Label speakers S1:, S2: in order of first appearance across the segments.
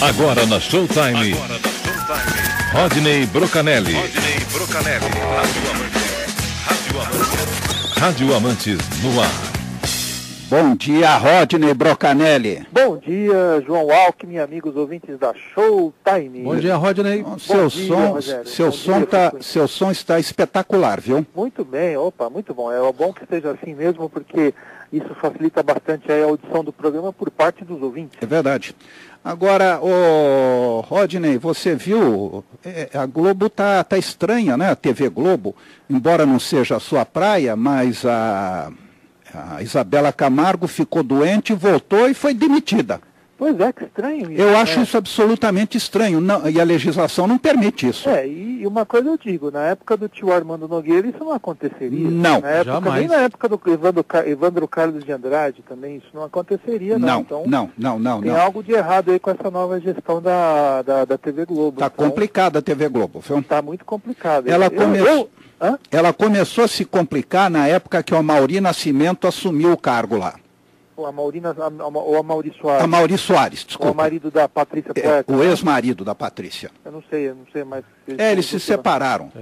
S1: Agora na Showtime, Rodney Brocanelli. Rádio Amantes no ar.
S2: Bom dia, Rodney Brocanelli.
S3: Bom dia, João Alckmin, amigos ouvintes da Showtime.
S2: Bom dia, Rodney. Seu som está espetacular, viu?
S3: Muito bem, muito bom. É bom que esteja assim mesmo, porque isso facilita bastante a audição do programa por parte dos ouvintes.
S2: É verdade. Agora, Rodney, você viu, a Globo tá estranha, né? A TV Globo, embora não seja a sua praia, mas a Isabela Camargo ficou doente, voltou e foi demitida.
S3: Pois é, que estranho isso.
S2: Eu acho isso absolutamente estranho, não, e a legislação não permite isso.
S3: E uma coisa eu digo, na época do tio Armando Nogueira isso não aconteceria.
S2: Não,
S3: jamais. Nem na época do Evandro Carlos de Andrade também isso não aconteceria.
S2: Não.
S3: Tem algo de errado aí com essa nova gestão da TV Globo.
S2: Está complicada a TV Globo, viu?
S3: Está muito complicada.
S2: Ela começou a se complicar na época que o Amaury Nascimento assumiu o cargo lá.
S3: O Amaury Soares.
S2: Amaury Soares, desculpa.
S3: O marido da Patrícia Poeta.
S2: O ex-marido da Patrícia.
S3: Eu não sei mais.
S2: Eles se separaram.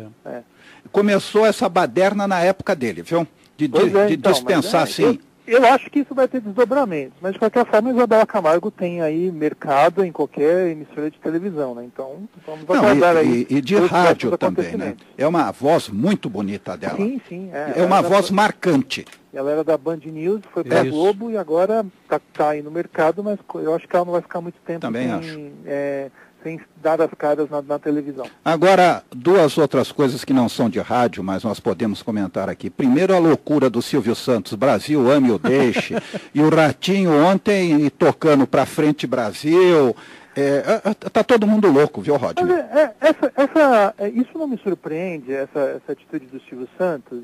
S2: Começou essa baderna na época dele, viu? De dispensar, assim...
S3: Eu acho que isso vai ter desdobramentos, mas de qualquer forma a Isabela Camargo tem aí mercado em qualquer emissora de televisão, né? Então vamos aguardar aí.
S2: E de rádio também, né? É uma voz muito bonita dela.
S3: Sim.
S2: É uma voz marcante.
S3: Ela era da Band News, foi para a Globo e agora está aí no mercado, mas eu acho que ela não vai ficar muito tempo sem dar as caras na televisão.
S2: Agora, duas outras coisas que não são de rádio, mas nós podemos comentar aqui. Primeiro, a loucura do Silvio Santos, Brasil, ame ou deixe, e o Ratinho ontem tocando para frente Brasil. Tá todo mundo louco, viu, Rodney?
S3: Isso não me surpreende, essa atitude do Silvio Santos,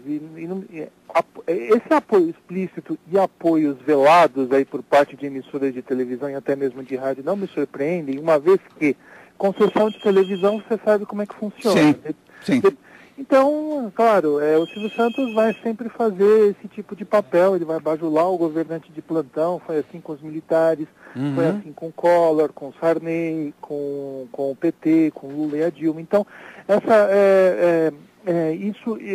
S3: esse apoio explícito e apoios velados aí por parte de emissoras de televisão e até mesmo de rádio não me surpreendem, uma vez que concessão de televisão você sabe como é que funciona.
S2: Sim.
S3: Então, claro, o Silvio Santos vai sempre fazer esse tipo de papel, ele vai bajular o governante de plantão, foi assim com os militares, foi assim com o Collor, com o Sarney, com o PT, com o Lula e a Dilma. Então,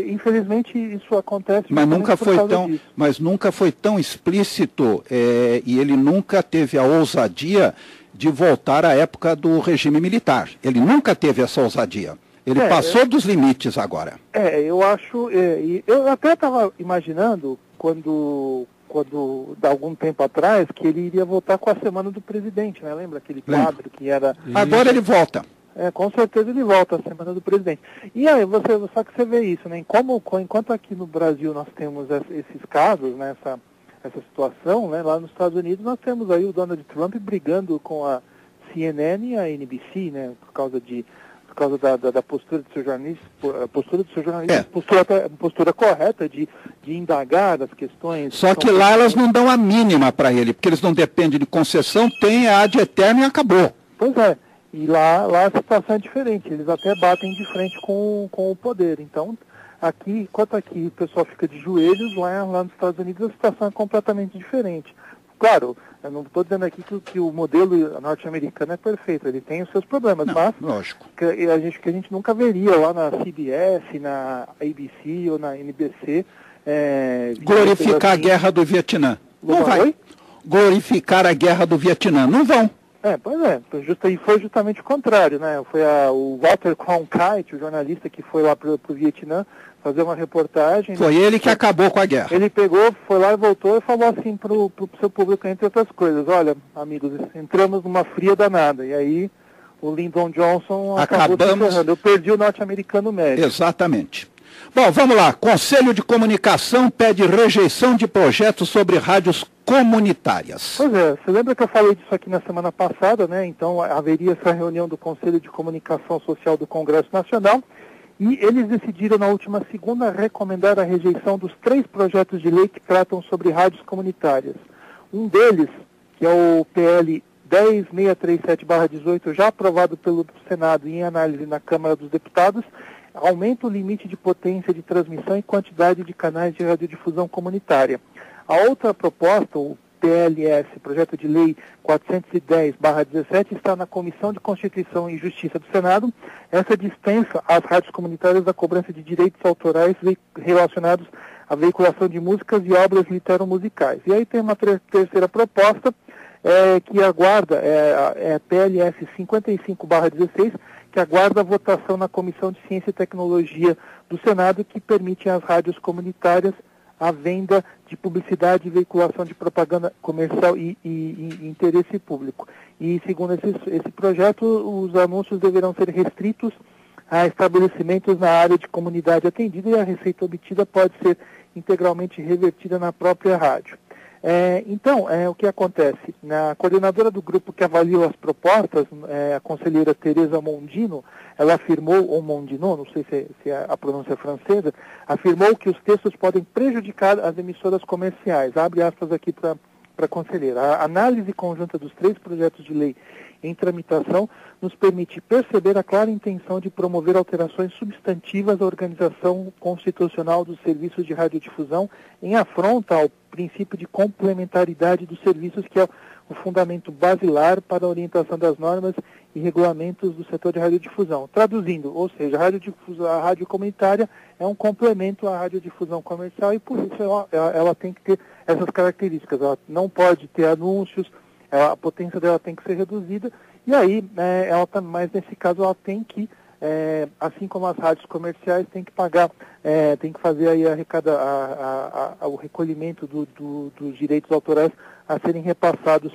S3: infelizmente, isso acontece.
S2: Mas nunca foi tão explícito e ele nunca teve a ousadia de voltar à época do regime militar. Ele nunca teve essa ousadia. Ele passou dos limites agora.
S3: Eu acho... eu até estava imaginando, quando há algum tempo atrás, que ele iria voltar com a Semana do Presidente, né? Lembra aquele quadro que era...
S2: Agora ele volta.
S3: Com certeza ele volta, a Semana do Presidente. E aí, só que você vê isso, né? Enquanto aqui no Brasil nós temos esses casos, né? Essa situação, né? Lá nos Estados Unidos nós temos aí o Donald Trump brigando com a CNN e a NBC, né? Por causa da postura do seu jornalista, postura correta de indagar as questões.
S2: Só que lá elas não dão a mínima para ele, porque eles não dependem de concessão, tem a ad eterno e acabou.
S3: Pois é, e lá a situação é diferente, eles até batem de frente com o poder. Então, enquanto aqui o pessoal fica de joelhos, lá nos Estados Unidos a situação é completamente diferente. Claro, eu não estou dizendo aqui que o modelo norte-americano é perfeito, ele tem os seus problemas, mas
S2: lógico.
S3: Que a gente nunca veria lá na CBS, na ABC ou na NBC.
S2: Glorificar a guerra do Vietnã. Não vai. Glorificar a guerra do Vietnã. Não vão.
S3: E foi justamente o contrário, né? Foi o Walter Cronkite, o jornalista que foi lá para o Vietnã, fazer uma reportagem.
S2: Foi ele que acabou com a guerra.
S3: Ele foi lá e voltou e falou assim para o seu público, entre outras coisas, olha, amigos, entramos numa fria danada. E aí o Lyndon Johnson acabou se ferrando. Eu perdi o norte-americano médio.
S2: Exatamente. Bom, vamos lá. Conselho de Comunicação pede rejeição de projetos sobre rádios comunitárias.
S3: Pois é, você lembra que eu falei disso aqui na semana passada, né? Então haveria essa reunião do Conselho de Comunicação Social do Congresso Nacional. E eles decidiram, na última segunda, recomendar a rejeição dos 3 projetos de lei que tratam sobre rádios comunitárias. Um deles, que é o PL 10637/18, já aprovado pelo Senado e em análise na Câmara dos Deputados, aumenta o limite de potência de transmissão e quantidade de canais de radiodifusão comunitária. A outra proposta, o PLS, projeto de lei 410/17, está na Comissão de Constituição e Justiça do Senado. Essa dispensa às rádios comunitárias da cobrança de direitos autorais relacionados à veiculação de músicas e obras litero-musicais. E aí tem uma terceira proposta, que aguarda, PLS 55/16, que aguarda a votação na Comissão de Ciência e Tecnologia do Senado, que permite às rádios comunitárias a venda de publicidade e veiculação de propaganda comercial e interesse público. E, segundo esse projeto, os anúncios deverão ser restritos a estabelecimentos na área de comunidade atendida e a receita obtida pode ser integralmente revertida na própria rádio. Então, o que acontece? A coordenadora do grupo que avaliou as propostas, a conselheira Tereza Mondino, ela afirmou, ou Mondino, não sei se é a pronúncia francesa, afirmou que os textos podem prejudicar as emissoras comerciais. Abre aspas aqui para a conselheira. A análise conjunta dos 3 projetos de lei em tramitação nos permite perceber a clara intenção de promover alterações substantivas à organização constitucional dos serviços de radiodifusão em afronta ao princípio de complementaridade dos serviços, que é o fundamento basilar para a orientação das normas e regulamentos do setor de radiodifusão. Traduzindo, ou seja, a rádio comunitária é um complemento à radiodifusão comercial e por isso ela tem que ter essas características. Ela não pode ter anúncios, a potência dela tem que ser reduzida, e aí, mas nesse caso ela tem que, assim como as rádios comerciais, tem que pagar, tem que fazer aí o recolhimento dos direitos autorais a serem repassados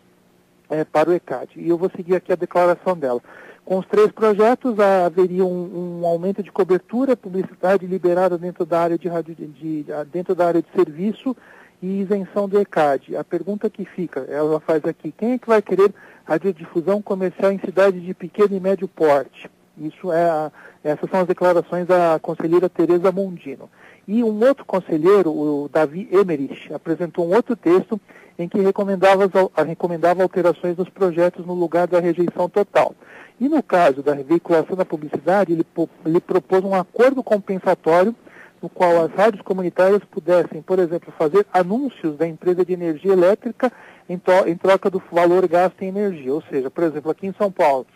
S3: para o ECAD. E eu vou seguir aqui a declaração dela. Com os 3 projetos, haveria um aumento de cobertura, publicidade liberada dentro da área dentro da área de serviço, e isenção do ECAD. A pergunta que fica, ela faz aqui, quem é que vai querer radiodifusão comercial em cidades de pequeno e médio porte? Essas são as declarações da conselheira Tereza Mondino. E um outro conselheiro, o Davi Emerich, apresentou um outro texto em que recomendava alterações nos projetos no lugar da rejeição total. E no caso da veiculação da publicidade, ele propôs um acordo compensatório no qual as rádios comunitárias pudessem, por exemplo, fazer anúncios da empresa de energia elétrica em troca do valor gasto em energia. Ou seja, por exemplo, aqui em São Paulo,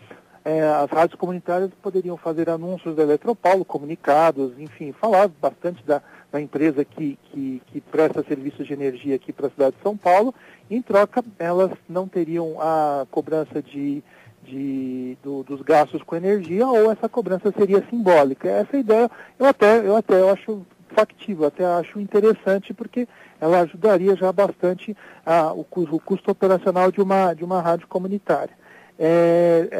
S3: as rádios comunitárias poderiam fazer anúncios da Eletropaulo, comunicados, enfim, falar bastante da empresa que presta serviços de energia aqui para a cidade de São Paulo. Em troca, elas não teriam a cobrança dos gastos com energia, ou essa cobrança seria simbólica. Essa ideia eu acho factível, até acho interessante, porque ela ajudaria já bastante o custo operacional de uma rádio comunitária.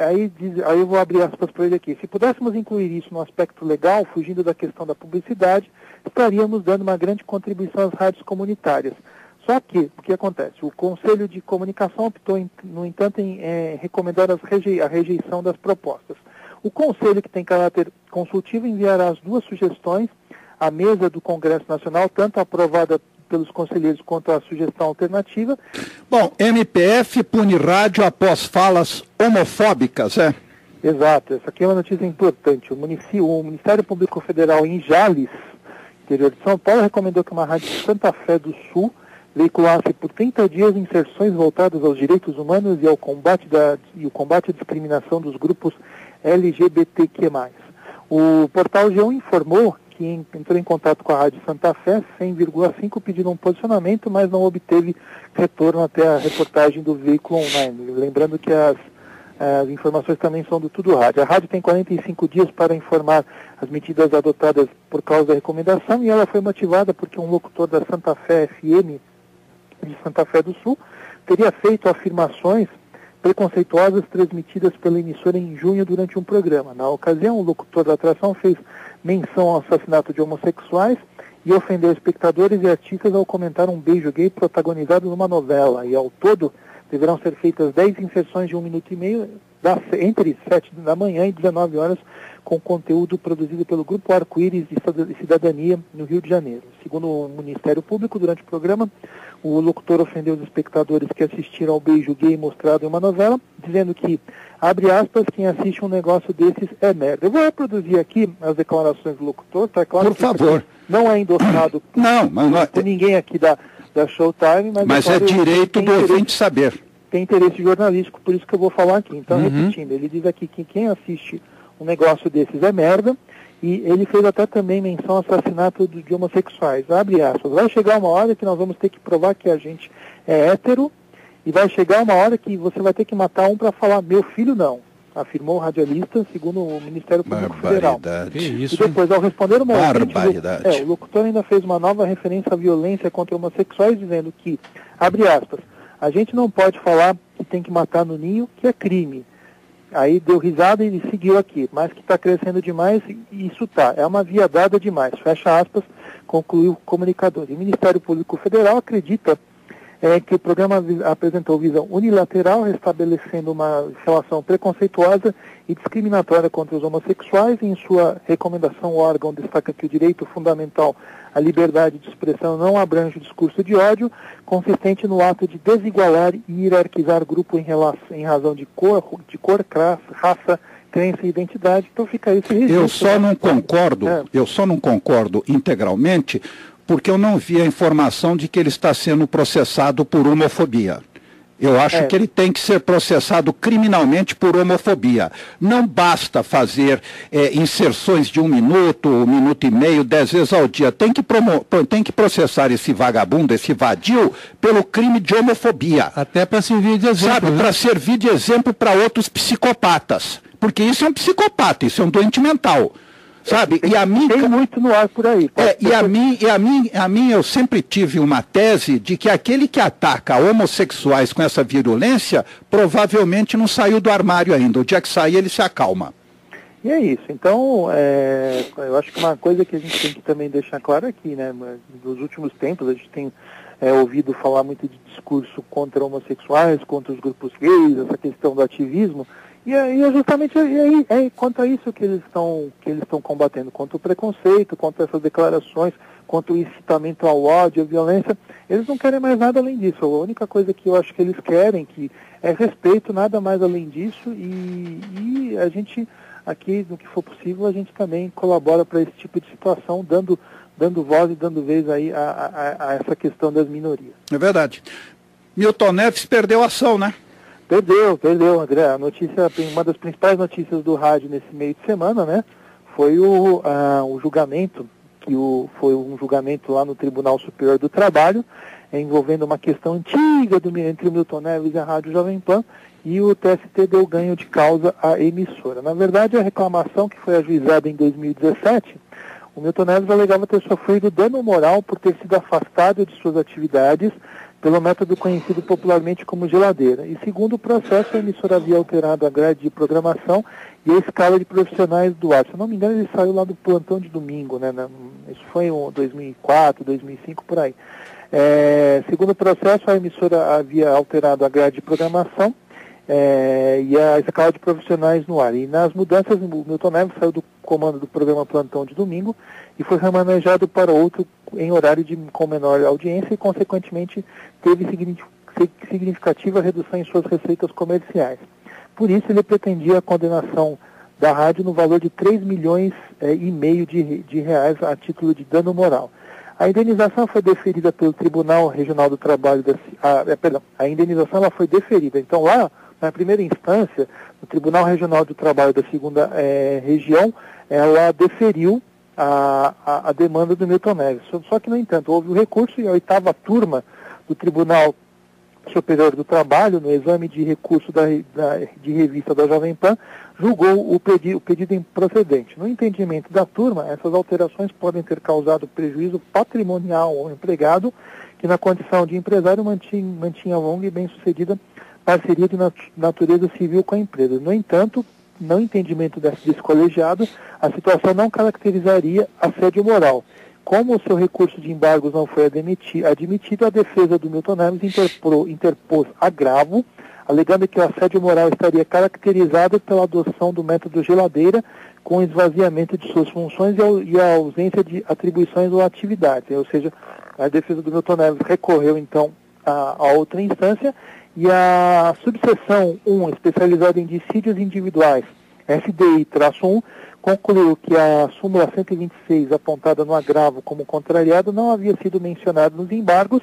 S3: Aí eu vou abrir aspas para ele aqui. Se pudéssemos incluir isso no aspecto legal, fugindo da questão da publicidade, estaríamos dando uma grande contribuição às rádios comunitárias. Só que, o que acontece? O Conselho de Comunicação optou, no entanto, em recomendar a rejeição das propostas. O Conselho, que tem caráter consultivo, enviará as 2 sugestões à mesa do Congresso Nacional, tanto aprovada pelos conselheiros quanto a sugestão alternativa.
S2: Bom, MPF pune rádio após falas homofóbicas,
S3: Exato, essa aqui é uma notícia importante. O Ministério Público Federal em Jales, interior de São Paulo, recomendou que uma rádio de Santa Fé do Sul veiculasse por 30 dias inserções voltadas aos direitos humanos e ao combate à discriminação dos grupos LGBTQ+. O portal G1 informou que entrou em contato com a Rádio Santa Fé, 100,5, pedindo um posicionamento, mas não obteve retorno até a reportagem do veículo online. Lembrando que as informações também são do Tudo Rádio. A rádio tem 45 dias para informar as medidas adotadas por causa da recomendação, e ela foi motivada porque um locutor da Santa Fé FM de Santa Fé do Sul teria feito afirmações preconceituosas transmitidas pela emissora em junho durante um programa. Na ocasião, o locutor da atração fez menção ao assassinato de homossexuais e ofendeu espectadores e artistas ao comentar um beijo gay protagonizado numa novela. E ao todo, deverão ser feitas 10 inserções de 1 minuto e meio, entre 7 da manhã e 19 horas, com conteúdo produzido pelo Grupo Arco-Íris de Cidadania, no Rio de Janeiro. Segundo o Ministério Público, durante o programa, o locutor ofendeu os espectadores que assistiram ao beijo gay mostrado em uma novela, dizendo que, abre aspas, quem assiste um negócio desses é merda. Eu vou reproduzir aqui as declarações do locutor, tá claro?
S2: Por favor.
S3: Não é endossado por ninguém aqui da Showtime,
S2: mas é direito do ouvinte saber.
S3: Tem interesse jornalístico, por isso que eu vou falar aqui. Então, repetindo, ele diz aqui que quem assiste um negócio desses é merda, e ele fez até também menção ao assassinato de homossexuais. Abre aspas. Vai chegar uma hora que nós vamos ter que provar que a gente é hétero, e vai chegar uma hora que você vai ter que matar um para falar, meu filho não, afirmou o radialista, segundo o Ministério Público Federal.
S4: Que isso?
S3: E depois, ao responder uma
S2: Barbaridade.
S3: o locutor ainda fez uma nova referência à violência contra homossexuais, dizendo que, abre aspas, a gente não pode falar que tem que matar no ninho, que é crime. Aí deu risada e seguiu aqui, mas que está crescendo demais, e isso tá, é uma viadada demais, fecha aspas, concluiu o comunicador. E o Ministério Público Federal acredita que o programa apresentou visão unilateral, restabelecendo uma relação preconceituosa e discriminatória contra os homossexuais. Em sua recomendação, o órgão destaca que o direito fundamental à liberdade de expressão não abrange o discurso de ódio, consistente no ato de desigualar e hierarquizar grupo em razão de cor, raça, crença e identidade. Então fica aí esse registro.
S2: Eu só não concordo integralmente, porque eu não vi a informação de que ele está sendo processado por homofobia. Eu acho que ele tem que ser processado criminalmente por homofobia. Não basta fazer inserções de 1 minuto, 1 minuto e meio, 10 vezes ao dia. Tem que processar esse vagabundo, esse vadio, pelo crime de homofobia.
S4: Até para servir de exemplo.
S2: Sabe, para servir de exemplo para outros psicopatas. Porque isso é um psicopata, isso é um doente mental. Sabe?
S3: Tem muito no ar por aí.
S2: A mim eu sempre tive uma tese de que aquele que ataca homossexuais com essa virulência provavelmente não saiu do armário ainda. O dia que sair ele se acalma.
S3: E é isso. Então, eu acho que uma coisa que a gente tem que também deixar claro aqui, né? Nos últimos tempos a gente tem ouvido falar muito de discurso contra homossexuais, contra os grupos gays, essa questão do ativismo. E é justamente quanto a isso que eles estão combatendo, contra o preconceito, contra essas declarações, contra o incitamento ao ódio, à violência. Eles não querem mais nada além disso. A única coisa que eu acho que eles querem é respeito, nada mais além disso. E a gente, aqui, no que for possível, a gente também colabora para esse tipo de situação, dando voz e dando vez aí a essa questão das minorias.
S2: É verdade. Milton Neves perdeu a ação, né?
S3: Perdeu, André. A notícia, uma das principais notícias do rádio nesse meio de semana, né, foi o julgamento, foi um julgamento lá no Tribunal Superior do Trabalho, envolvendo uma questão antiga entre o Milton Neves e a Rádio Jovem Pan, e o TST deu ganho de causa à emissora. Na verdade, a reclamação que foi ajuizada em 2017, o Milton Neves alegava ter sofrido dano moral por ter sido afastado de suas atividades pelo método conhecido popularmente como geladeira. E segundo o processo, a emissora havia alterado a grade de programação e a escala de profissionais do ar. Se eu não me engano, ele saiu lá do plantão de domingo, né? Isso foi em 2004, 2005, por aí. Segundo o processo, a emissora havia alterado a grade de programação e a escala de profissionais no ar. E nas mudanças, o Milton Neves saiu do comando do programa Plantão de domingo e foi remanejado para outro em horário com menor audiência e, consequentemente, teve significativa redução em suas receitas comerciais. Por isso, ele pretendia a condenação da rádio no valor de 3,5 milhões de reais a título de dano moral. A indenização foi deferida pelo Tribunal Regional do Trabalho a indenização ela foi deferida. Então, lá, na primeira instância, o Tribunal Regional do Trabalho da 2ª Região, ela deferiu a demanda do Milton Neves. Só que, no entanto, houve o recurso e a 8ª turma do Tribunal Superior do Trabalho, no exame de recurso de revista da Jovem Pan, julgou o pedido improcedente. No entendimento da turma, essas alterações podem ter causado prejuízo patrimonial ao empregado, que na condição de empresário mantinha longa e bem-sucedida parceria de natureza civil com a empresa. No entanto, no entendimento desse colegiado, a situação não caracterizaria assédio moral. Como o seu recurso de embargos não foi admitido, a defesa do Milton Neves interpôs agravo, alegando que o assédio moral estaria caracterizado pela adoção do método geladeira, com esvaziamento de suas funções e a ausência de atribuições ou atividades. Ou seja, a defesa do Milton Neves recorreu, então, a outra instância, e a subseção 1, especializada em dissídios individuais, SDI-1, concluiu que a súmula 126, apontada no agravo como contrariado, não havia sido mencionada nos embargos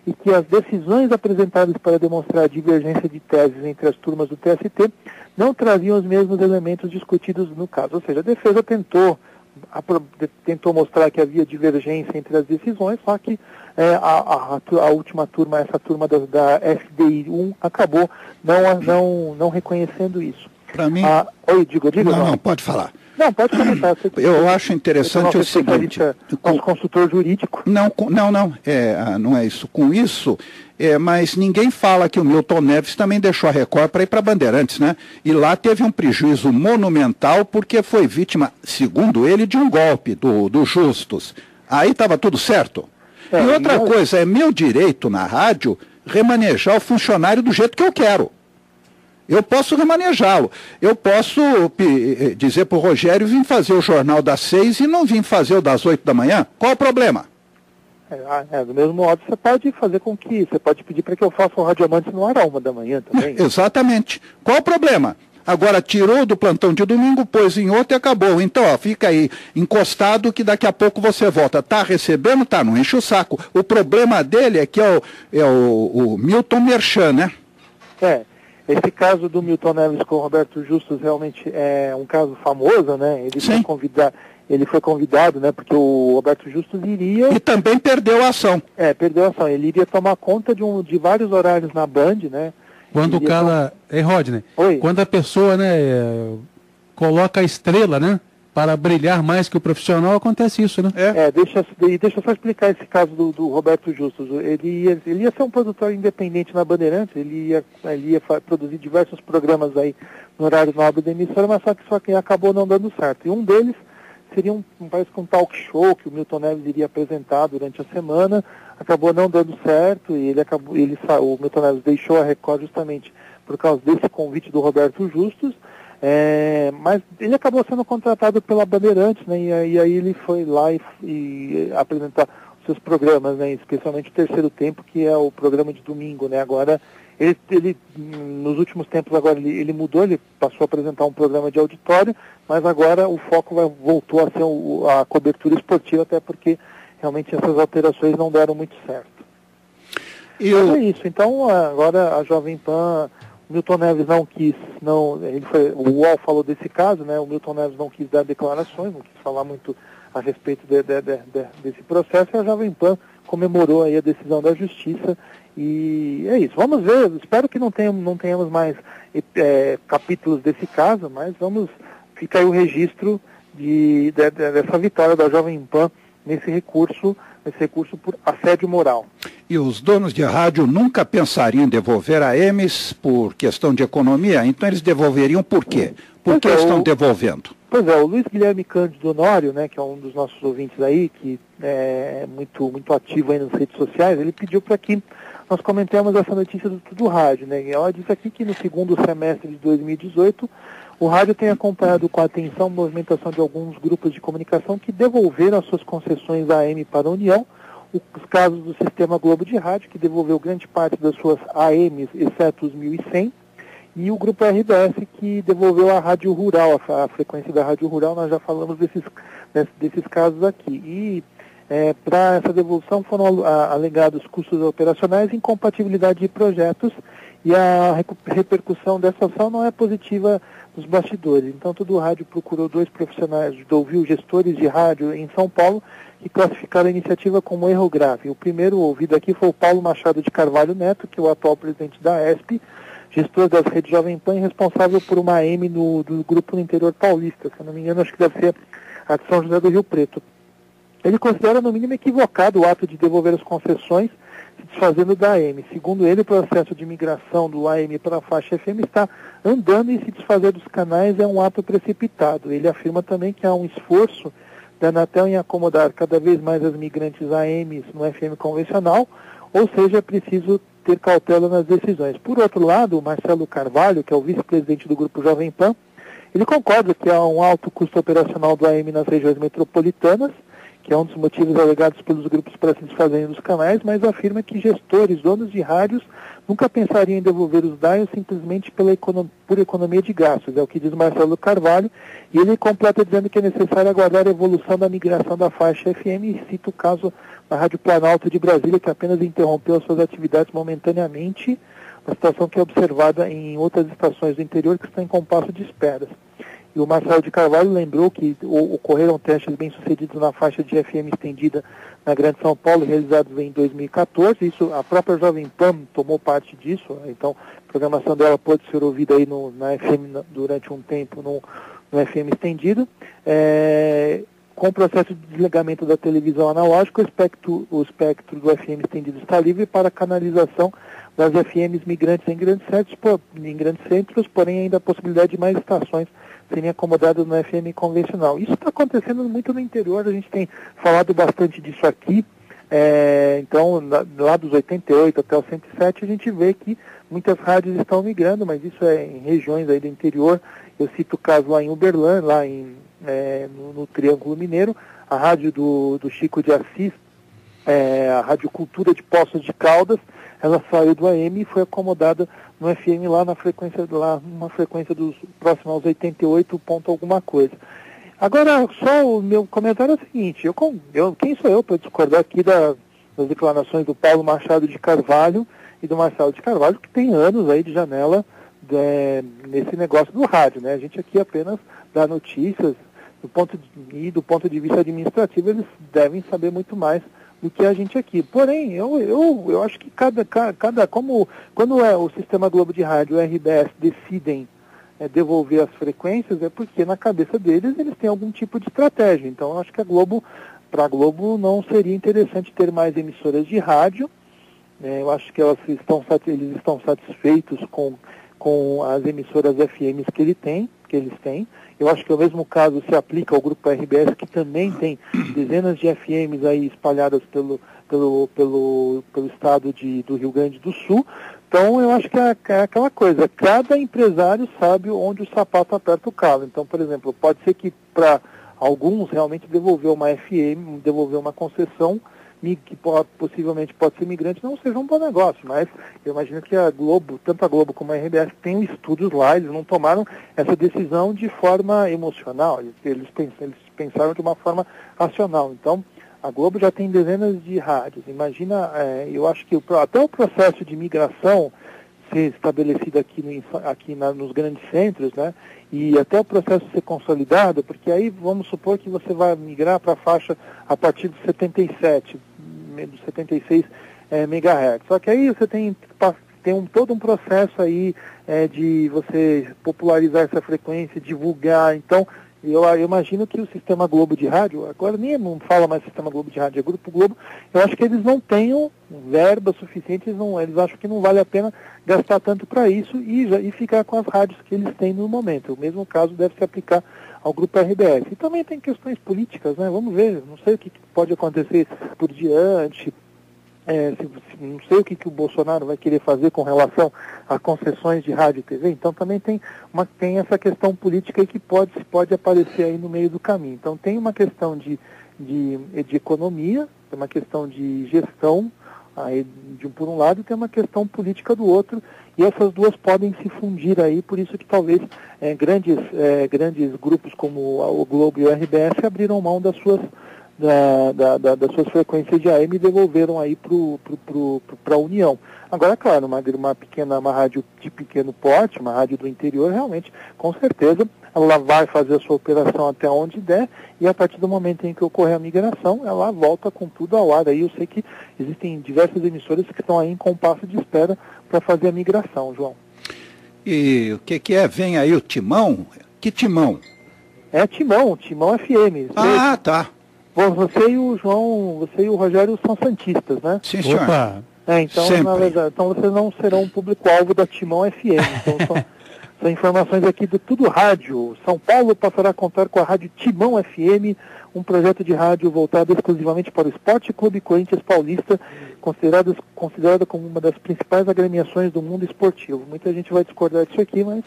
S3: e que as decisões apresentadas para demonstrar a divergência de teses entre as turmas do TST não traziam os mesmos elementos discutidos no caso. Ou seja, a defesa tentou mostrar que havia divergência entre as decisões, só que a última turma, essa turma da FDI 1, acabou não reconhecendo isso.
S2: Para mim...
S3: Oi, diga.
S2: Não, pode falar.
S3: Não, pode comentar.
S2: Eu acho interessante o seguinte...
S3: Nosso consultor jurídico.
S2: Não é isso. Com isso, mas ninguém fala que o Milton Neves também deixou a Record para ir para Bandeirantes, né? E lá teve um prejuízo monumental porque foi vítima, segundo ele, de um golpe do Justus. Aí estava tudo certo. E outra coisa, é meu direito na rádio remanejar o funcionário do jeito que eu quero. Eu posso remanejá-lo. Eu posso dizer para o Rogério vir fazer o jornal das 6 e não vir fazer o das 8 da manhã. Qual o problema?
S3: Do mesmo modo, você pode fazer com que... Você pode pedir para que eu faça o Rádio Amantes no ar à 1 da manhã também.
S2: Exatamente. Qual o problema? Agora tirou do plantão de domingo, pôs em outro e acabou. Então, fica aí encostado que daqui a pouco você volta. Tá recebendo? Tá, não enche o saco. O problema dele é que é o Milton Merchan, né?
S3: Esse caso do Milton Neves com o Roberto Justus realmente é um caso famoso, né? Ele foi convidado, né? Porque o Roberto Justus iria...
S2: E também perdeu a ação.
S3: Perdeu a ação. Ele iria tomar conta de vários horários na Band, né?
S4: Quando o cara... Rodney.
S3: Oi.
S4: Quando a pessoa, né, coloca a estrela, né? Para brilhar mais que o profissional, acontece isso, né?
S3: Deixa eu só explicar esse caso do Roberto Justus. Ele ia ser um produtor independente na Bandeirantes, ele ia produzir diversos programas aí no horário nobre da emissora, mas só que acabou não dando certo. E um deles seria parece que um talk show que o Milton Neves iria apresentar durante a semana, acabou não dando certo e o Milton Neves deixou a Record justamente por causa desse convite do Roberto Justus. Mas ele acabou sendo contratado pela Bandeirantes, né, e aí ele foi lá e apresentar os seus programas, né, especialmente o Terceiro Tempo, que é o programa de domingo, né. Agora, ele nos últimos tempos agora ele mudou, ele passou a apresentar um programa de auditório, mas agora o foco voltou a ser a cobertura esportiva, até porque realmente essas alterações não deram muito certo. Mas é isso, então agora a Jovem Pan... Milton Neves não quis, o UOL falou desse caso, né? O Milton Neves não quis dar declarações, não quis falar muito a respeito desse processo, e a Jovem Pan comemorou aí a decisão da Justiça, e é isso. Vamos ver, espero que não tenhamos mais capítulos desse caso, mas fica aí o registro dessa vitória da Jovem Pan nesse recurso por assédio moral.
S2: E os donos de rádio nunca pensariam em devolver a EMES por questão de economia, então eles devolveriam por quê? Por que estão devolvendo?
S3: Pois o Luiz Guilherme Cândido Honório, né, que é um dos nossos ouvintes aí, que é muito ativo aí nas redes sociais, ele pediu para que nós comentemos essa notícia do rádio, né? E ela diz aqui que no segundo semestre de 2018, o rádio tem acompanhado com atenção a movimentação de alguns grupos de comunicação que devolveram as suas concessões AM para a União, os casos do Sistema Globo de Rádio, que devolveu grande parte das suas AMs, exceto os 1100, e o Grupo RBS, que devolveu a Rádio Rural, a frequência da Rádio Rural. Nós já falamos desses casos aqui. E para essa devolução foram alegados custos operacionais e incompatibilidade de projetos, e a repercussão dessa ação não é positiva nos bastidores. Então, todo o rádio procurou 2 profissionais, ouviu gestores de rádio em São Paulo, que classificaram a iniciativa como erro grave. O primeiro ouvido aqui foi o Paulo Machado de Carvalho Neto, que é o atual presidente da ESP, gestor das redes Jovem Pan, responsável por uma AM do grupo no interior paulista. Se eu não me engano, acho que deve ser a de São José do Rio Preto. Ele considera, no mínimo, equivocado o ato de devolver as concessões, se desfazendo da AM. Segundo ele, o processo de migração do AM para a faixa FM está andando, e se desfazer dos canais é um ato precipitado. Ele afirma também que há um esforço da Anatel em acomodar cada vez mais as migrantes AMs no FM convencional, ou seja, é preciso ter cautela nas decisões. Por outro lado, o Marcelo Carvalho, que é o vice-presidente do Grupo Jovem Pan, ele concorda que há um alto custo operacional do AM nas regiões metropolitanas, que é um dos motivos alegados pelos grupos para se desfazerem dos canais, mas afirma que gestores, donos de rádios, nunca pensariam em devolver os dados simplesmente por economia de gastos. É o que diz Marcelo Carvalho, e ele completa dizendo que é necessário aguardar a evolução da migração da faixa FM, e cita o caso da Rádio Planalto de Brasília, que apenas interrompeu suas atividades momentaneamente, uma situação que é observada em outras estações do interior que estão em compasso de esperas. E o Marcelo de Carvalho lembrou que ocorreram testes bem-sucedidos na faixa de FM estendida na Grande São Paulo, realizados em 2014. Isso, a própria Jovem Pan tomou parte disso, então a programação dela pode ser ouvida aí na FM durante um tempo no FM estendido. Com o processo de desligamento da televisão analógica, o espectro do FM estendido está livre para canalização das FMs migrantes em grandes centros, porém ainda a possibilidade de mais estações serem acomodadas no FM convencional. Isso está acontecendo muito no interior, a gente tem falado bastante disso aqui. Então, lá dos 88 até os 107, a gente vê que muitas rádios estão migrando, mas isso é em regiões aí do interior. Eu cito o caso lá em Uberlândia, lá no Triângulo Mineiro, a rádio do Chico de Assis, a Rádio Cultura de Poços de Caldas, ela saiu do AM e foi acomodada no FM lá numa frequência dos próximos aos 88 ponto alguma coisa. Agora, só o meu comentário é o seguinte, quem sou eu para discordar aqui das declarações do Paulo Machado de Carvalho e do Marcelo de Carvalho, que tem anos aí de janela nesse negócio do rádio, né? A gente aqui apenas dá notícias, do ponto de vista administrativo, eles devem saber muito mais do que a gente aqui. Porém, eu acho que quando o Sistema Globo de Rádio e o RBS decidem devolver as frequências, é porque na cabeça deles eles têm algum tipo de estratégia. Então, eu acho que para a Globo não seria interessante ter mais emissoras de rádio. Eu acho que eles estão satisfeitos com as emissoras FMs que eles têm. Eu acho que o mesmo caso se aplica ao grupo RBS, que também tem dezenas de FMs aí espalhadas pelo estado do Rio Grande do Sul. Então, eu acho que é aquela coisa, cada empresário sabe onde o sapato aperta o calo. Então, por exemplo, pode ser que para alguns realmente devolver uma FM, devolver uma concessão, que possivelmente pode ser migrante, não seja um bom negócio, mas eu imagino que a Globo, tanto a Globo como a RBS, têm estudos lá, eles não tomaram essa decisão de forma emocional, eles pensaram de uma forma racional. Então, a Globo já tem dezenas de rádios. Imagina, eu acho que até o processo de migração ser estabelecido nos grandes centros, né? E até o processo ser consolidado, porque aí vamos supor que você vai migrar para a faixa a partir dos 76 MHz. Só que aí você tem todo um processo aí de você popularizar essa frequência, divulgar. Então, eu imagino que o Sistema Globo de Rádio, agora nem não fala mais Sistema Globo de Rádio, é Grupo Globo, eu acho que eles não tenham verba suficiente, eles acham que não vale a pena gastar tanto para isso e ficar com as rádios que eles têm no momento. O mesmo caso deve se aplicar ao Grupo RBS. E também tem questões políticas, né? Vamos ver, não sei o que pode acontecer por diante, não sei o que o Bolsonaro vai querer fazer com relação a concessões de rádio e TV, então também tem essa questão política aí que pode aparecer aí no meio do caminho. Então tem uma questão de economia, tem uma questão de gestão aí, por um lado, e tem uma questão política do outro, e essas duas podem se fundir aí, por isso que talvez grandes grupos como o Globo e o RBS abriram mão das suas frequências de AM e devolveram aí para a União. Agora, claro, uma rádio de pequeno porte, uma rádio do interior, realmente, com certeza, ela vai fazer a sua operação até onde der, e a partir do momento em que ocorrer a migração, ela volta com tudo ao ar. Aí eu sei que existem diversas emissoras que estão aí em compasso de espera para fazer a migração, João.
S2: E o que é? Vem aí o Timão? Que Timão?
S3: É Timão FM.
S2: Ah, tá.
S3: Bom, você e o Rogério são santistas, né?
S2: Sim, senhor.
S4: Opa.
S3: Então,
S2: sempre.
S3: Na verdade, então vocês não serão um público-alvo da Timão FM. Então são informações aqui do Tudo Rádio. São Paulo passará a contar com a rádio Timão FM, um projeto de rádio voltado exclusivamente para o Esporte Clube Corinthians Paulista, considerada como uma das principais agremiações do mundo esportivo. Muita gente vai discordar disso aqui, mas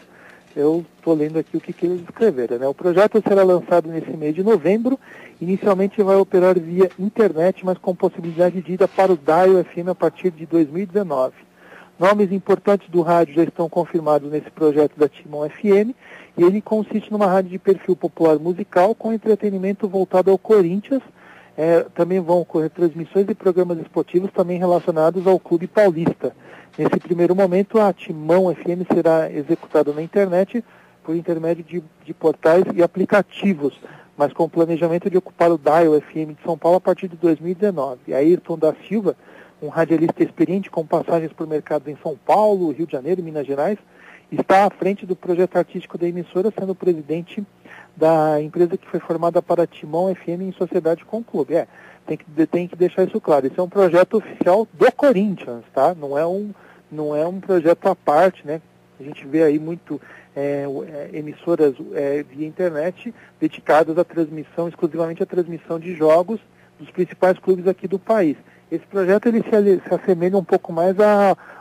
S3: eu estou lendo aqui o que eles escreveram, né? O projeto será lançado nesse mês de novembro. Inicialmente vai operar via internet, mas com possibilidade de ida para o Dial FM a partir de 2019. Nomes importantes do rádio já estão confirmados nesse projeto da Timon FM, e ele consiste numa rádio de perfil popular musical com entretenimento voltado ao Corinthians. Também vão ocorrer transmissões de programas esportivos também relacionados ao Clube Paulista. Nesse primeiro momento, a Timon FM será executada na internet por intermédio de portais e aplicativos, mas com o planejamento de ocupar o Dial FM de São Paulo a partir de 2019. Ayrton da Silva, um radialista experiente com passagens por mercados em São Paulo, Rio de Janeiro e Minas Gerais, está à frente do projeto artístico da emissora, sendo presidente da empresa que foi formada para a Timon FM em sociedade com o clube. Tem que deixar isso claro. Esse é um projeto oficial do Corinthians, tá? Não é um projeto à parte, né? A gente vê aí muito emissoras via internet dedicadas à transmissão, exclusivamente à transmissão de jogos dos principais clubes aqui do país. Esse projeto ele se assemelha um pouco mais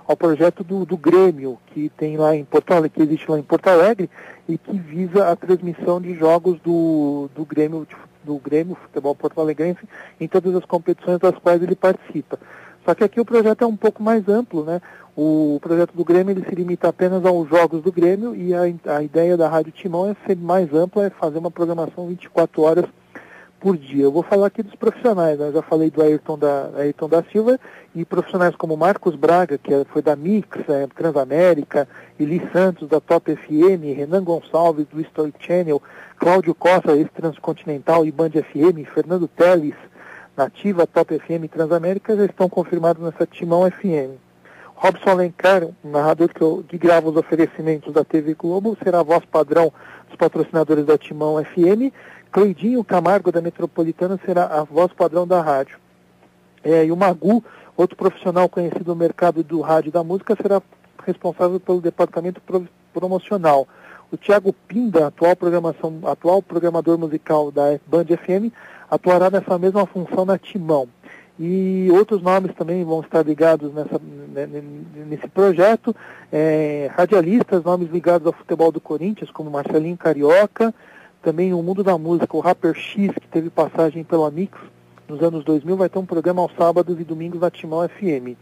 S3: ao projeto do Grêmio, que tem lá em Porto Alegre, que existe lá em Porto Alegre, e que visa a transmissão de jogos do Grêmio Futebol Porto Alegrense em todas as competições das quais ele participa. Só que aqui o projeto é um pouco mais amplo, né? O projeto do Grêmio ele se limita apenas aos jogos do Grêmio, e a ideia da Rádio Timon é ser mais ampla, é fazer uma programação 24 horas por dia. Eu vou falar aqui dos profissionais, né? Eu já falei do Ayrton da Silva, e profissionais como Marcos Braga, que foi da Mix, Transamérica, Eli Santos, da Top FM, Renan Gonçalves, do Story Channel, Cláudio Costa, ex-Transcontinental e Band FM, Fernando Teles, Nativa, Top FM e Transamérica, já estão confirmados nessa Timon FM. Robson Alencar, um narrador que grava os oferecimentos da TV Globo, será a voz padrão dos patrocinadores da Timon FM. Cleidinho Camargo, da Metropolitana, será a voz padrão da rádio. E o Magu, outro profissional conhecido no mercado do rádio e da música, será responsável pelo departamento promocional. O Thiago Pinda, atual programador musical da Band FM, atuará nessa mesma função na Timon. E outros nomes também vão estar ligados nesse projeto, radialistas, nomes ligados ao futebol do Corinthians, como Marcelinho Carioca, também o Mundo da Música, o Rapper X, que teve passagem pela Mix nos anos 2000, vai ter um programa aos sábados e domingos na Timon FM.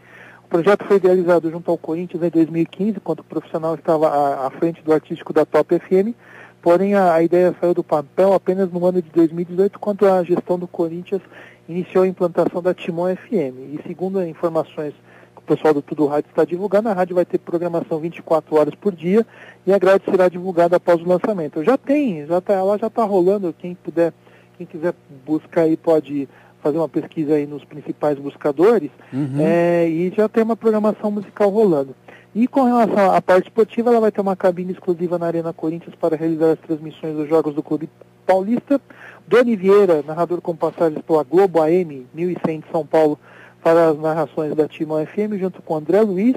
S3: O projeto foi idealizado junto ao Corinthians em 2015, quando o profissional estava à frente do artístico da Top FM, porém a ideia saiu do papel apenas no ano de 2018, quando a gestão do Corinthians iniciou a implantação da Timon FM. E segundo informações que o pessoal do Tudo Rádio está divulgando, a rádio vai ter programação 24 horas por dia, e a grade será divulgada após o lançamento. Ela já está rolando, quem quiser buscar aí pode fazer uma pesquisa aí nos principais buscadores, e já tem uma programação musical rolando. E com relação à parte esportiva, ela vai ter uma cabine exclusiva na Arena Corinthians para realizar as transmissões dos jogos do Clube Paulista. Doni Vieira, narrador com passagens pela Globo AM 1100 de São Paulo, para as narrações da Timon FM, junto com André Luiz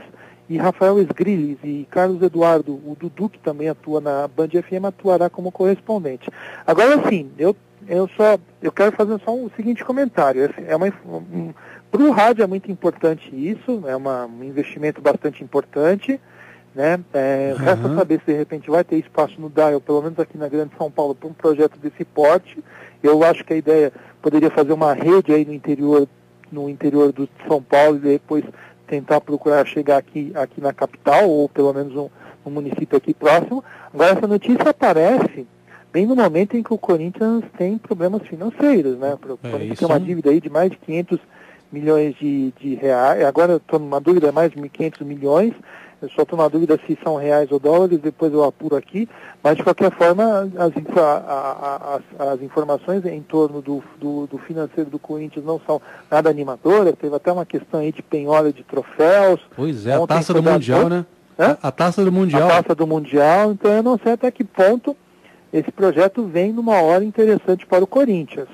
S3: e Rafael Esgrilles, e Carlos Eduardo, o Dudu, que também atua na Band FM, atuará como correspondente. Agora sim, eu quero fazer só um seguinte comentário. Para o rádio é muito importante isso, é um investimento bastante importante, né? Resta saber se de repente vai ter espaço no Dial, pelo menos aqui na Grande São Paulo, para um projeto desse porte. Eu acho que a ideia poderia fazer uma rede aí no interior do São Paulo, e depois tentar procurar chegar aqui na capital, ou pelo menos um município aqui próximo. Agora, essa notícia aparece bem no momento em que o Corinthians tem problemas financeiros, né? O Corinthians tem uma dívida aí de mais de 500 milhões de reais. Agora eu estou numa dúvida, mais de 1.500 milhões. Eu só estou na dúvida se são reais ou dólares, depois eu apuro aqui. Mas, de qualquer forma, as informações em torno do financeiro do Corinthians não são nada animadoras. Teve até uma questão aí de penhora de troféus.
S4: Pois é, a taça do Mundial, né? A taça do Mundial.
S3: A taça do Mundial. Então, eu não sei até que ponto esse projeto vem numa hora interessante para o Corinthians.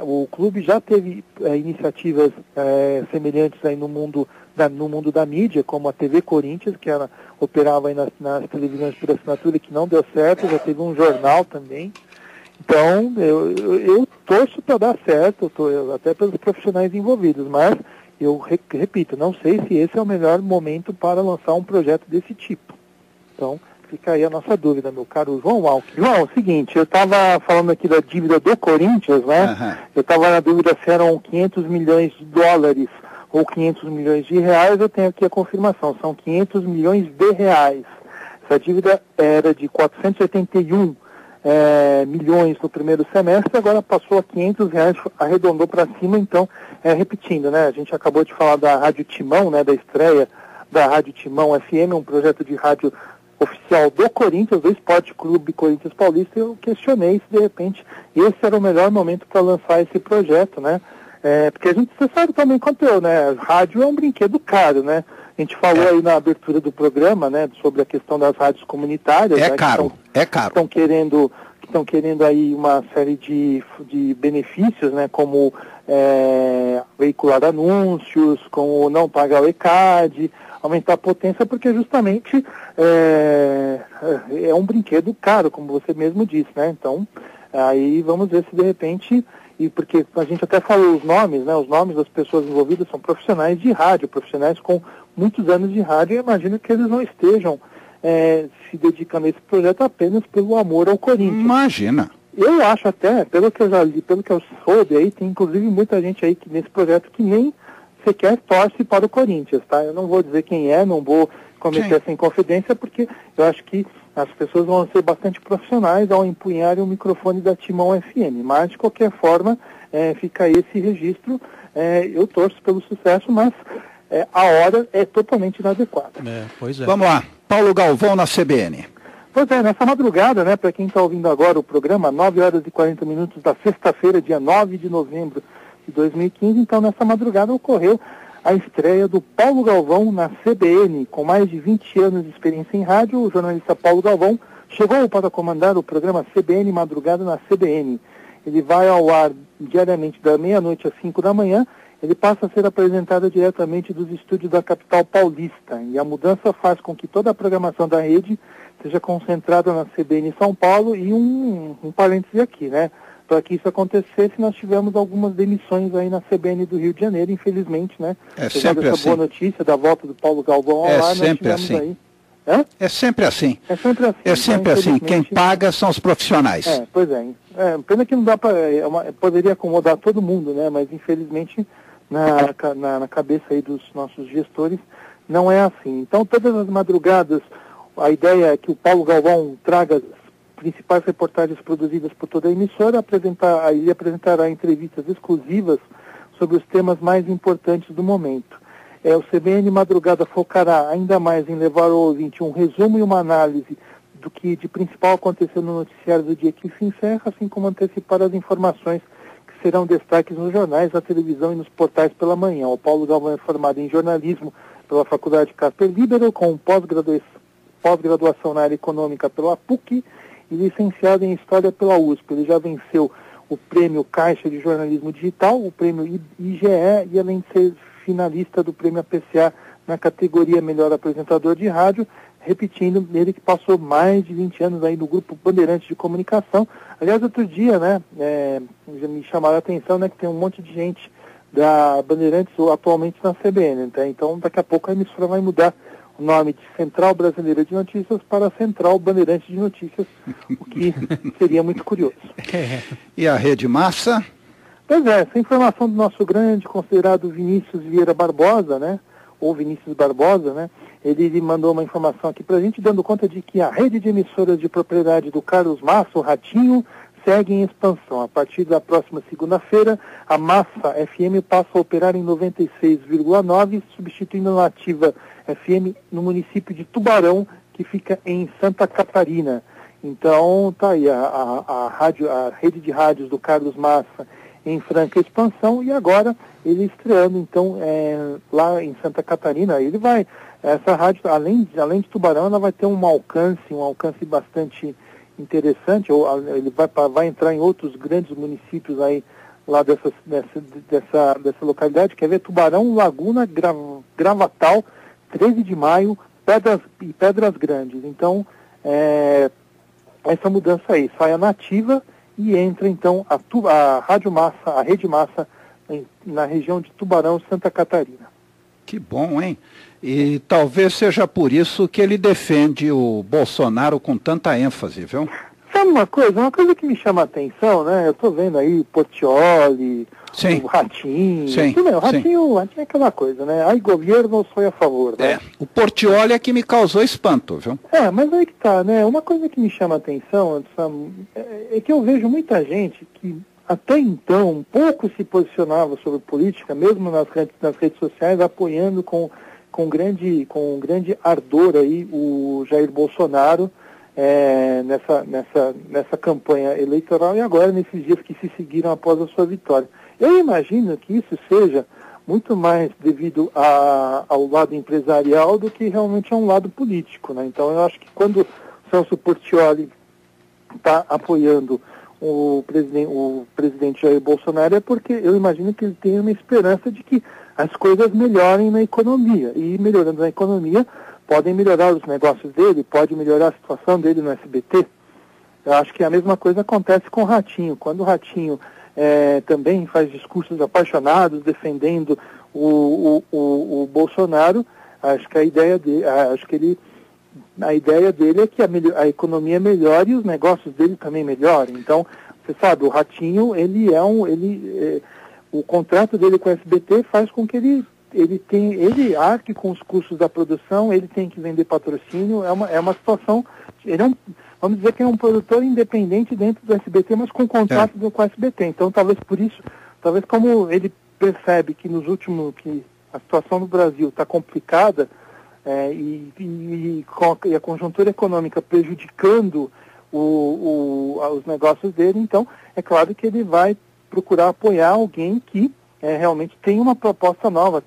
S3: O clube já teve iniciativas semelhantes aí no mundo da mídia, como a TV Corinthians, que ela operava aí nas televisões por assinatura, que não deu certo, já teve um jornal também. Então, eu torço para dar certo, até pelos profissionais envolvidos, mas eu repito, não sei se esse é o melhor momento para lançar um projeto desse tipo. Então, Fica aí a nossa dúvida, meu caro João Alck. João, é o seguinte, eu estava falando aqui da dívida do Corinthians, né?
S2: Uhum.
S3: Eu estava na dúvida se eram 500 milhões de dólares ou 500 milhões de reais. Eu tenho aqui a confirmação, são 500 milhões de reais. Essa dívida era de 481 milhões no primeiro semestre, agora passou a 500 reais, arredondou para cima. Então, repetindo, né? A gente acabou de falar da Rádio Timão, né? Da estreia da Rádio Timão FM, um projeto de rádio oficial do Corinthians, do Esporte Clube Corinthians Paulista. Eu questionei se de repente esse era o melhor momento para lançar esse projeto, né? Porque você sabe também quanto eu, né? Rádio é um brinquedo caro, né? A gente falou aí na abertura do programa, né, sobre a questão das rádios comunitárias.
S2: É
S3: né,
S2: caro, é caro.
S3: Estão querendo aí uma série de benefícios, né, como veicular anúncios, como não pagar o ECAD, aumentar a potência, porque justamente é um brinquedo caro, como você mesmo disse, né? Então, aí vamos ver se de repente, e porque a gente até falou os nomes, né? Os nomes das pessoas envolvidas são profissionais de rádio, profissionais com muitos anos de rádio, e eu imagino que eles não estejam se dedicando a esse projeto apenas pelo amor ao Corinthians.
S2: Imagina.
S3: Eu acho até, pelo que eu já li, pelo que eu soube aí, tem inclusive muita gente aí nesse projeto que nem sequer torce para o Corinthians, tá? Eu não vou dizer quem é, não vou cometer essa inconfidência, porque eu acho que as pessoas vão ser bastante profissionais ao empunharem o microfone da Timão FM. Mas, de qualquer forma, fica esse registro. Eu torço pelo sucesso, mas a hora é totalmente inadequada.
S4: Pois é.
S2: Vamos lá. Paulo Galvão na CBN.
S3: Pois é, nessa madrugada, né, para quem está ouvindo agora o programa, 9 horas e 40 minutos da sexta-feira, dia 9 de novembro de 2015, então nessa madrugada ocorreu a estreia do Paulo Galvão na CBN. Com mais de 20 anos de experiência em rádio, o jornalista Paulo Galvão chegou para comandar o programa CBN Madrugada na CBN. Ele vai ao ar diariamente da meia-noite às 5 da manhã. Ele passa a ser apresentado diretamente dos estúdios da capital paulista. E a mudança faz com que toda a programação da rede seja concentrada na CBN São Paulo. E um parêntese aqui, né? Para que isso acontecesse, nós tivemos algumas demissões aí na CBN do Rio de Janeiro, infelizmente, né?
S2: É sempre assim.
S3: Boa notícia da volta do Paulo Galvão ao ar,
S2: sempre
S3: nós tivemos
S2: assim.
S3: Aí...
S2: É sempre assim.
S3: É sempre assim.
S2: É sempre assim. Quem paga são os profissionais.
S3: Pois é. Pena que não dá para... poderia acomodar todo mundo, né? Mas, infelizmente, na cabeça aí dos nossos gestores, não é assim. Então, todas as madrugadas, a ideia é que o Paulo Galvão traga as principais reportagens produzidas por toda a emissora, ele apresentará entrevistas exclusivas sobre os temas mais importantes do momento. O CBN Madrugada focará ainda mais em levar ao ouvinte um resumo e uma análise do que de principal aconteceu no noticiário do dia que se encerra, assim como antecipar as informações que serão destaques nos jornais, na televisão e nos portais pela manhã. O Paulo Galvão é formado em jornalismo pela Faculdade Casper Libero, com pós-graduação na área econômica pela PUC e licenciado em História pela USP. Ele já venceu o prêmio Caixa de Jornalismo Digital, o prêmio IGE e além de ser finalista do prêmio APCA na categoria Melhor Apresentador de Rádio, repetindo, ele que passou mais de 20 anos aí no Grupo Bandeirantes de Comunicação. Aliás, outro dia, né, já me chamaram a atenção, né, que tem um monte de gente da Bandeirantes atualmente na CBN, tá? Então daqui a pouco a emissora vai mudar o nome de Central Brasileira de Notícias para Central Bandeirantes de Notícias, o que seria muito curioso.
S2: E a Rede Massa?
S3: Pois é, essa informação do nosso grande considerado Vinícius Vieira Barbosa, né, ou Vinícius Barbosa, né, ele mandou uma informação aqui para a gente, dando conta de que a rede de emissoras de propriedade do Carlos Massa, o Ratinho, segue em expansão. A partir da próxima segunda-feira, a Massa FM passa a operar em 96,9, substituindo a Nativa FM no município de Tubarão, que fica em Santa Catarina. Então, tá aí a rede de rádios do Carlos Massa em franca expansão, e agora ele estreando, então, lá em Santa Catarina. Ele vai, essa rádio, além de Tubarão, ela vai ter um alcance bastante interessante, ele vai entrar em outros grandes municípios aí, lá dessa localidade. Quer ver? Tubarão, Laguna, Gravatal, 13 de Maio, Pedras Grandes. Então, essa mudança aí, sai a Nativa e entra então a Rádio Massa, a Rede Massa, na região de Tubarão, Santa Catarina.
S2: Que bom, hein? E talvez seja por isso que ele defende o Bolsonaro com tanta ênfase, viu?
S3: Sabe uma coisa que me chama a atenção, né? Eu estou vendo aí o Portiolli,
S2: sim,
S3: o Ratinho,
S2: sim,
S3: tudo bem, o Ratinho é aquela coisa, né? Aí governo foi a favor, né?
S2: O Portiolli é que me causou espanto, viu?
S3: Mas aí que tá, né? Uma coisa que me chama a atenção é que eu vejo muita gente que até então pouco se posicionava sobre política, mesmo nas redes sociais, apoiando com grande ardor aí o Jair Bolsonaro nessa campanha eleitoral e agora nesses dias que se seguiram após a sua vitória. Eu imagino que isso seja muito mais devido ao lado empresarial do que realmente a um lado político, né? Então eu acho que quando o Celso Portiolli está apoiando o presidente Jair Bolsonaro é porque eu imagino que ele tem uma esperança de que as coisas melhorem na economia. E melhorando na economia, podem melhorar os negócios dele, pode melhorar a situação dele no SBT. Eu acho que a mesma coisa acontece com o Ratinho. Quando o Ratinho também faz discursos apaixonados, defendendo o Bolsonaro, acho que a ideia dele é que a economia melhore e os negócios dele também melhorem. Então, você sabe, o Ratinho, o contrato dele com o SBT faz com que ele arque com os custos da produção, ele tem que vender patrocínio, é uma situação, vamos dizer que é um produtor independente dentro do SBT, mas com contrato com o SBT. Então, talvez como ele percebe que que a situação no Brasil está complicada, e a conjuntura econômica prejudicando os negócios dele, então é claro que ele vai procurar apoiar alguém que realmente tenha uma proposta nova,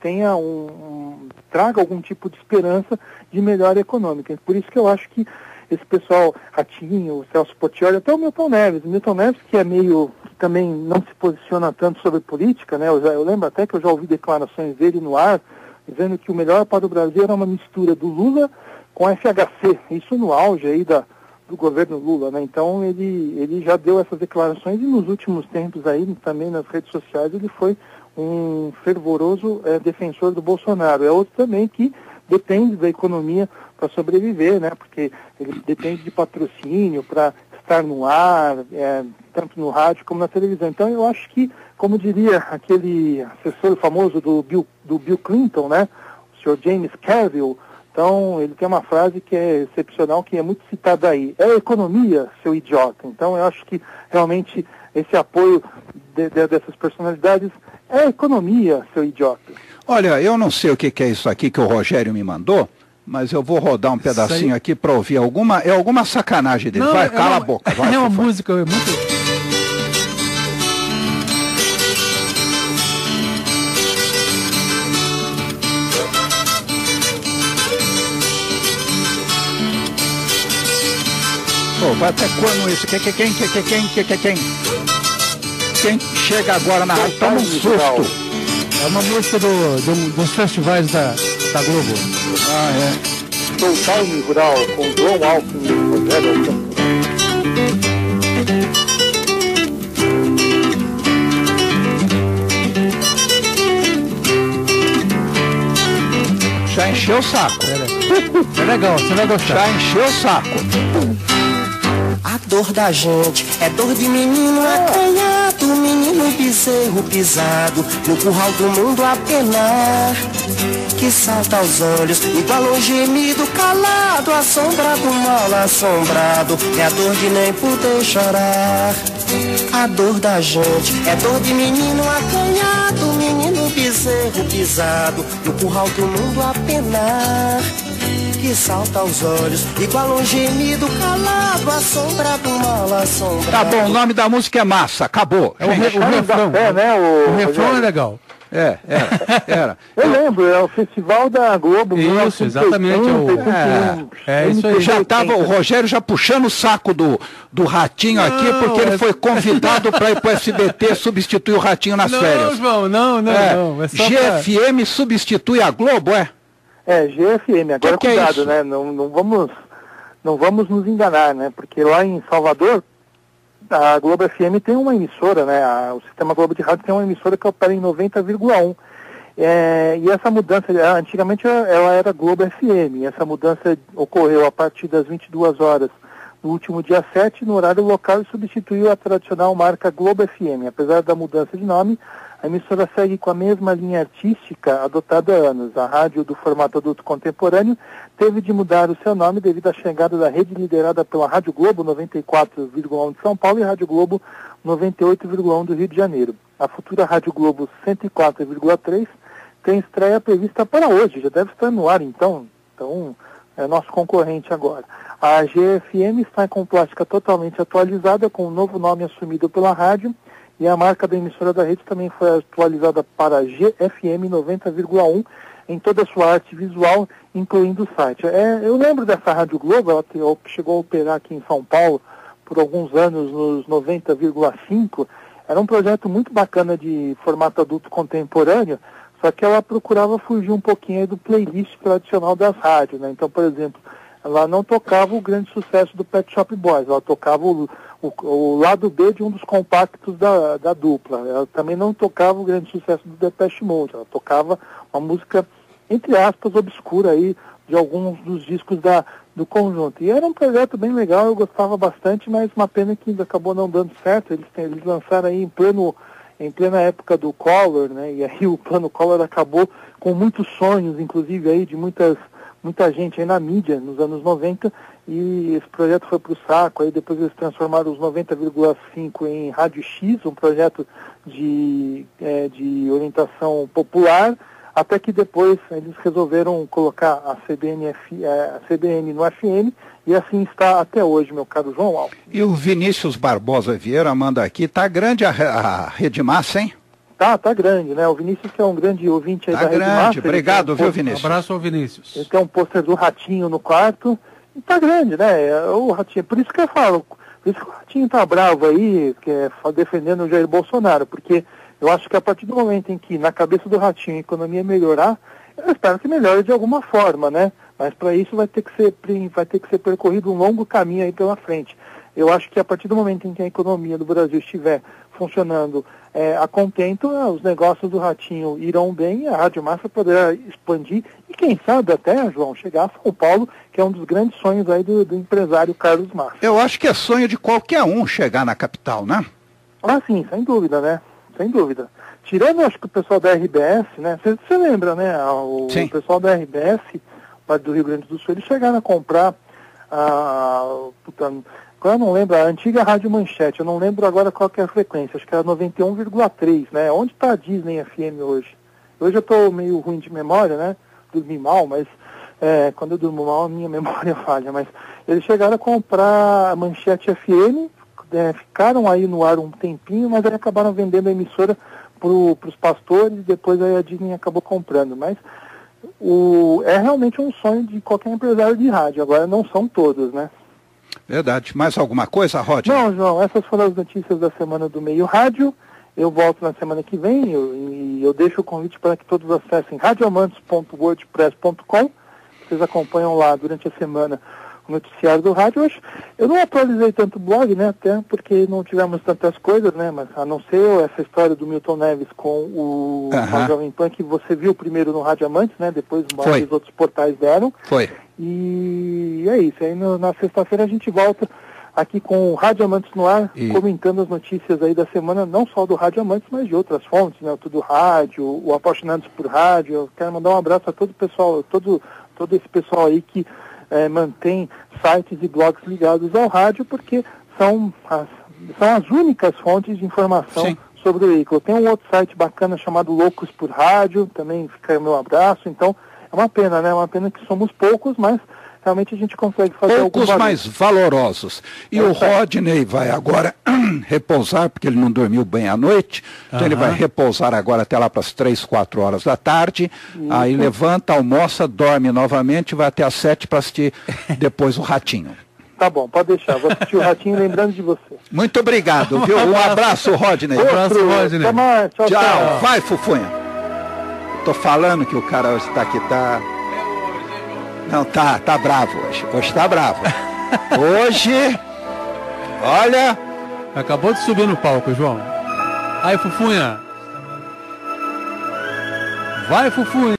S3: traga algum tipo de esperança de melhora econômica. Por isso que eu acho que esse pessoal, Ratinho, o Celso Portiolli, até o Milton Neves, que é que também não se posiciona tanto sobre política, né? Eu lembro até que eu já ouvi declarações dele no ar, dizendo que o melhor para o Brasil era uma mistura do Lula com a FHC, isso no auge aí do governo Lula, né? Então ele já deu essas declarações e nos últimos tempos aí, também nas redes sociais, ele foi um fervoroso defensor do Bolsonaro. É outro também que depende da economia para sobreviver, né? Porque ele depende de patrocínio para estar no ar, tanto no rádio como na televisão. Então eu acho que, como diria aquele assessor famoso do Bill Clinton, né? O senhor James Carville, então ele tem uma frase que é excepcional, que é muito citada aí. É economia, seu idiota. Então eu acho que realmente esse apoio dessas personalidades é economia, seu idiota.
S2: Olha, eu não sei o que é isso aqui que o Rogério me mandou, mas eu vou rodar um pedacinho aqui para ouvir alguma sacanagem dele. Vai, cala a boca. Vai,
S4: é uma música muito...
S2: Pô, vai até quando isso? Quem chega agora na rádio toma um susto.
S4: É uma música dos festivais da Globo.
S3: Showtime Rural, com João Alckmin e Rogério Alckmin.
S2: Já encheu o saco.
S4: É legal, você vai gostar.
S2: Já encheu o saco.
S5: A dor da gente é dor de menino acanhado, menino bezerro pisado, no curral do mundo a penar, que salta aos olhos, igual um gemido calado, assombrado, mal assombrado, é a dor de nem poder chorar. A dor da gente é dor de menino acanhado, menino bezerro pisado, no curral do mundo a penar, que salta aos olhos, igual um gemido calado, assombrado, mal assombrado.
S2: Tá bom, o nome da música é Massa, acabou.
S4: O refrão,
S3: né,
S4: o refrão é legal.
S2: Era.
S3: Eu lembro, é o Festival da Globo.
S4: Isso, exatamente. Isso aí.
S2: O Rogério já puxando o saco do Ratinho aqui, porque ele foi convidado para ir para o SBT substituir o Ratinho nas férias.
S4: Não. É só
S2: GFM substitui a Globo,
S3: GFM, agora cuidado, né? Não vamos nos enganar, né? Porque lá em Salvador, a Globo FM tem uma emissora, né? O Sistema Globo de Rádio tem uma emissora que opera em 90,1. E essa mudança, antigamente ela era Globo FM, e essa mudança ocorreu a partir das 22 horas no último dia 7, no horário local, e substituiu a tradicional marca Globo FM. Apesar da mudança de nome, a emissora segue com a mesma linha artística adotada há anos. A rádio do formato adulto contemporâneo teve de mudar o seu nome devido à chegada da rede liderada pela Rádio Globo 94,1 de São Paulo e Rádio Globo 98,1 do Rio de Janeiro. A futura Rádio Globo 104,3 tem estreia prevista para hoje, já deve estar no ar então é nosso concorrente agora. A GFM está com plástica totalmente atualizada, com o novo nome assumido pela rádio, e a marca da emissora da rede também foi atualizada para GFM 90,1 em toda a sua arte visual, incluindo o site. Eu lembro dessa Rádio Globo, ela chegou a operar aqui em São Paulo por alguns anos, nos 90,5. Era um projeto muito bacana de formato adulto contemporâneo, só que ela procurava fugir um pouquinho aí do playlist tradicional das rádios, né? Então, por exemplo, ela não tocava o grande sucesso do Pet Shop Boys, ela tocava o lado B de um dos compactos da dupla. Ela também não tocava o grande sucesso do Depeche Mode, ela tocava uma música, entre aspas, obscura aí, de alguns dos discos do conjunto. E era um projeto bem legal, eu gostava bastante, mas uma pena que ainda acabou não dando certo. Eles lançaram aí em plena época do Collor, né? E aí o plano Collor acabou com muitos sonhos, inclusive aí de muita gente aí na mídia nos anos 90, e esse projeto foi para o saco. Aí depois eles transformaram os 90,5 em Rádio X, um projeto de orientação popular, até que depois eles resolveram colocar a CBN no FM, e assim está até hoje, meu caro João Alves.
S2: E o Vinícius Barbosa Vieira manda aqui, tá grande a Rede Massa, hein?
S3: Tá grande, né? O Vinícius, que é um grande ouvinte aí da Rede Massa. Tá grande,
S2: obrigado, viu, Vinícius?
S4: Um abraço ao Vinícius.
S3: Ele tem um pôster do Ratinho no quarto, e tá grande, né? O Ratinho, por isso que eu falo, por isso que o Ratinho tá bravo aí, defendendo o Jair Bolsonaro, porque eu acho que a partir do momento em que na cabeça do Ratinho a economia melhorar, eu espero que melhore de alguma forma, né? Mas para isso vai ter que ser percorrido um longo caminho aí pela frente. Eu acho que a partir do momento em que a economia do Brasil estiver funcionando a contento, os negócios do Ratinho irão bem, a Rádio Massa poderá expandir e quem sabe até, João, chegar a São Paulo, que é um dos grandes sonhos aí do empresário Carlos Massa.
S2: Eu acho que é sonho de qualquer um chegar na capital, né?
S3: Ah, sim, sem dúvida, né? Sem dúvida. Tirando, acho que o pessoal da RBS, né? Você lembra, né? O pessoal da RBS, do Rio Grande do Sul, eles chegaram a comprar eu não lembro, a antiga Rádio Manchete, eu não lembro agora qual que é a frequência, acho que era 91,3, né? Onde está a Disney FM hoje? Hoje eu estou meio ruim de memória, né? Dormi mal, mas quando eu durmo mal a minha memória falha, mas eles chegaram a comprar a Manchete FM, ficaram aí no ar um tempinho, mas aí acabaram vendendo a emissora para os pastores, e depois aí a Disney acabou comprando, mas é realmente um sonho de qualquer empresário de rádio, agora não são todos, né?
S2: Verdade. Mais alguma coisa, Rodney?
S3: Não, João, essas foram as notícias da semana do Meio Rádio. Eu volto na semana que vem e eu deixo o convite para que todos acessem radioamantes.wordpress.com. Vocês acompanham lá durante a semana o noticiário do rádio. Eu não atualizei tanto o blog, né, até porque não tivemos tantas coisas, né, mas a não ser essa história do Milton Neves com o Jovem Pan, que você viu primeiro no Rádio Amantes, né, depois vários outros portais deram.
S2: Foi.
S3: E é isso, aí na sexta-feira a gente volta aqui com o Rádio Amantes no ar, comentando as notícias aí da semana, não só do Rádio Amantes, mas de outras fontes, né, o Tudo Rádio, o Apaixonados por Rádio. Eu quero mandar um abraço a todo o pessoal, todo esse pessoal aí que mantém sites e blogs ligados ao rádio, porque são as únicas fontes de informação sobre o veículo. Tem um outro site bacana chamado Loucos por Rádio, também fica aí o meu abraço. Então, é uma pena, né? É uma pena que somos poucos, mas realmente a gente consegue fazer
S2: poucos mais valorosos. E o Rodney vai agora repousar, porque ele não dormiu bem à noite, então ele vai repousar agora até lá para as 3, 4 horas da tarde, aí levanta, almoça, dorme novamente, vai até às 7 para assistir depois o Ratinho.
S3: Tá bom, pode deixar, vou assistir o Ratinho lembrando de você.
S2: Muito obrigado, viu? Um abraço, Rodney.
S4: Um abraço, Rodney.
S3: Até mais, tchau.
S2: Vai, Fufunha. Tô falando que o cara hoje está aqui, tá... Não, tá bravo hoje. Hoje tá bravo. Hoje, olha...
S4: Acabou de subir no palco, João. Aí, Fufunha. Vai, Fufu!